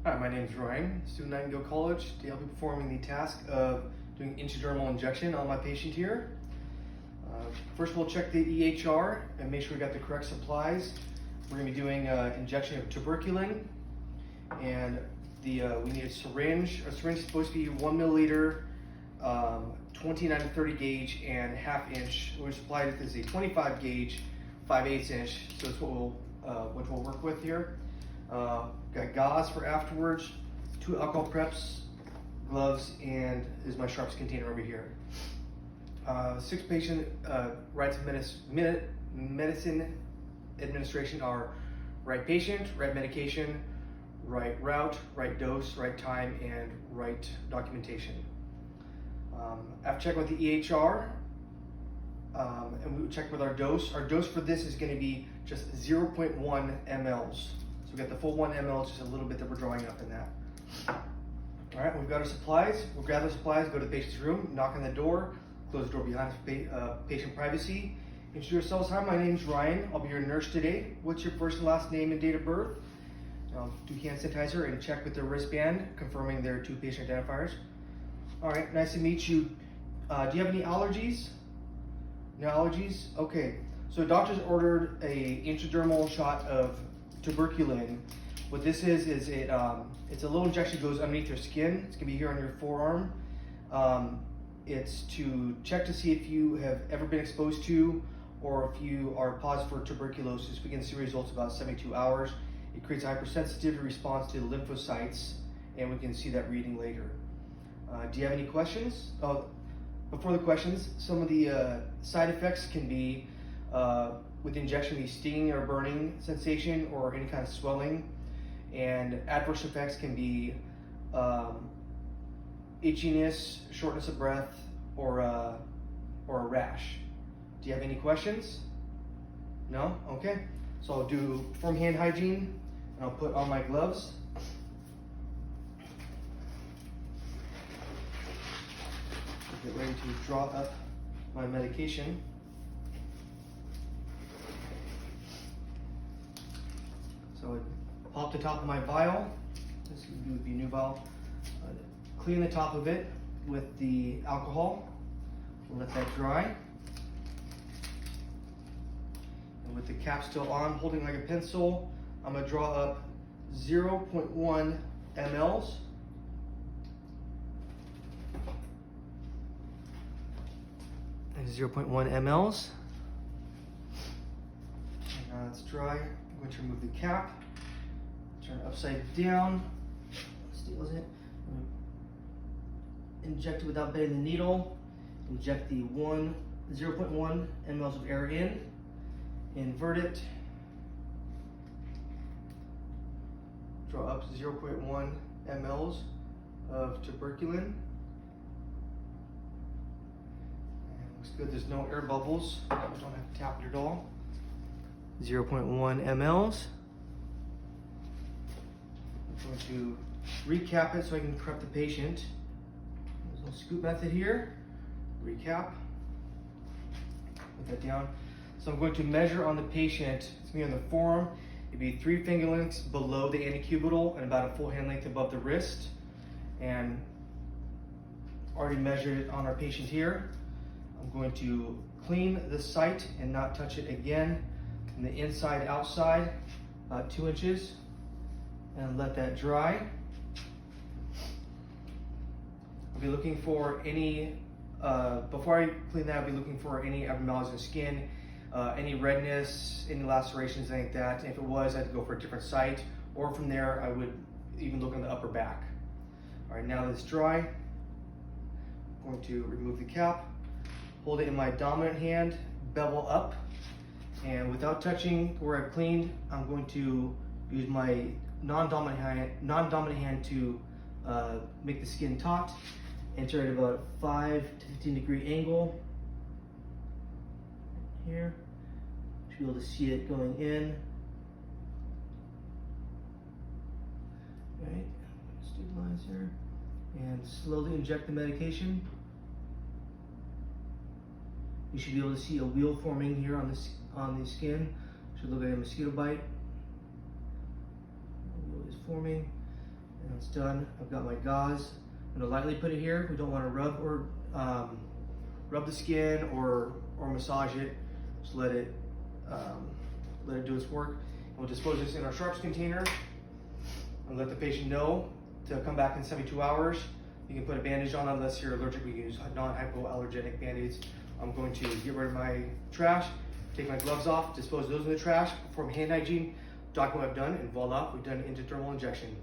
Hi, my name is Ryan, student at Nightingale College. Today I'll be performing the task of doing intradermal injection on my patient here. First we'll check the EHR and make sure we got the correct supplies. We're going to be doing injection of tuberculin, and we need a syringe. Our syringe is supposed to be 1 milliliter, 29 to 30 gauge, and ½ inch. We're supplied with is a 25 gauge, 5/8 inch, so that's what we'll work with here. Got gauze for afterwards, 2 alcohol preps, gloves, and is my sharps container over here. 6 patient rights of medicine administration are right patient, right medication, right route, right dose, right time, and right documentation. After checking with the EHR, and we check with our dose. Our dose for this is going to be just 0.1 mLs. So we got the full 1 ml, just a little bit that we're drawing up in that. All right, we've got our supplies. We'll grab the supplies, go to the patient's room, knock on the door, close the door behind us for patient privacy. Introduce yourselves. Hi, my name's Ryan. I'll be your nurse today. What's your first and last name and date of birth? Do hand sanitizer and check with their wristband, confirming their 2 patient identifiers. All right, nice to meet you. Do you have any allergies? No allergies? Okay. So doctors ordered a intradermal shot of tuberculin. What this is it's a little injection that goes underneath your skin. It's gonna be here on your forearm. It's to check to see if you have ever been exposed to or if you are positive for tuberculosis. We can see results about 72 hours. It creates a hypersensitivity response to the lymphocytes, and we can see that reading later. Do you have any questions? Before the questions, some of the side effects can be with injection, the stinging or burning sensation or any kind of swelling, and adverse effects can be itchiness, shortness of breath, or a rash. Do you have any questions? No? Okay. So I'll do perform hand hygiene, and I'll put on my gloves. Get ready to draw up my medication. So I pop the top of my vial. This would be a new vial. Clean the top of it with the alcohol. Let that dry. And with the cap still on, holding like a pencil, I'm going to draw up 0.1 mLs. And 0.1 mLs. And now it's dry. I'm going to remove the cap. Turn it upside down. Steals it. Inject it without bending the needle. Inject the 0.1 mLs of air in. Invert it. Draw up 0.1 mLs of tuberculin. Looks good. There's no air bubbles. You don't have to tap it at all. 0.1 mLs. I'm going to recap it so I can prep the patient. There's no scoop method here. Recap. Put that down. So I'm going to measure on the patient. It's going to be on the forearm. It'd be 3 finger lengths below the antecubital and about a full hand length above the wrist. And already measured it on our patient here. I'm going to clean the site and not touch it again. From the inside outside, about 2 inches, and let that dry. I'll be looking for any, before I clean that, I'll be looking for any abnormalities in the skin, any redness, any lacerations, anything like that. And if it was, I'd go for a different site, or from there, I would even look on the upper back. All right, now that it's dry, I'm going to remove the cap. Hold it in my dominant hand, bevel up, and without touching where I've cleaned, I'm going to use my non-dominant hand to make the skin taut, and turn it about a 5 to 15 degree angle. Here, should be able to see it going in. Right, stabilize here, and slowly inject the medication. You should be able to see a wheal forming here on the skin. Should look like a mosquito bite. The wheal is forming, And it's done. I've got my gauze. I'm gonna lightly put it here. We don't want to rub the skin or massage it. Just let it do its work. We'll dispose this in our sharps container and let the patient know to come back in 72 hours. You can put a bandage on unless you're allergic. We can use non-hypoallergenic band-aids. I'm going to get rid of my trash, take my gloves off, dispose those in the trash, perform hand hygiene, document what I've done, and voila, we've done an intradermal injection.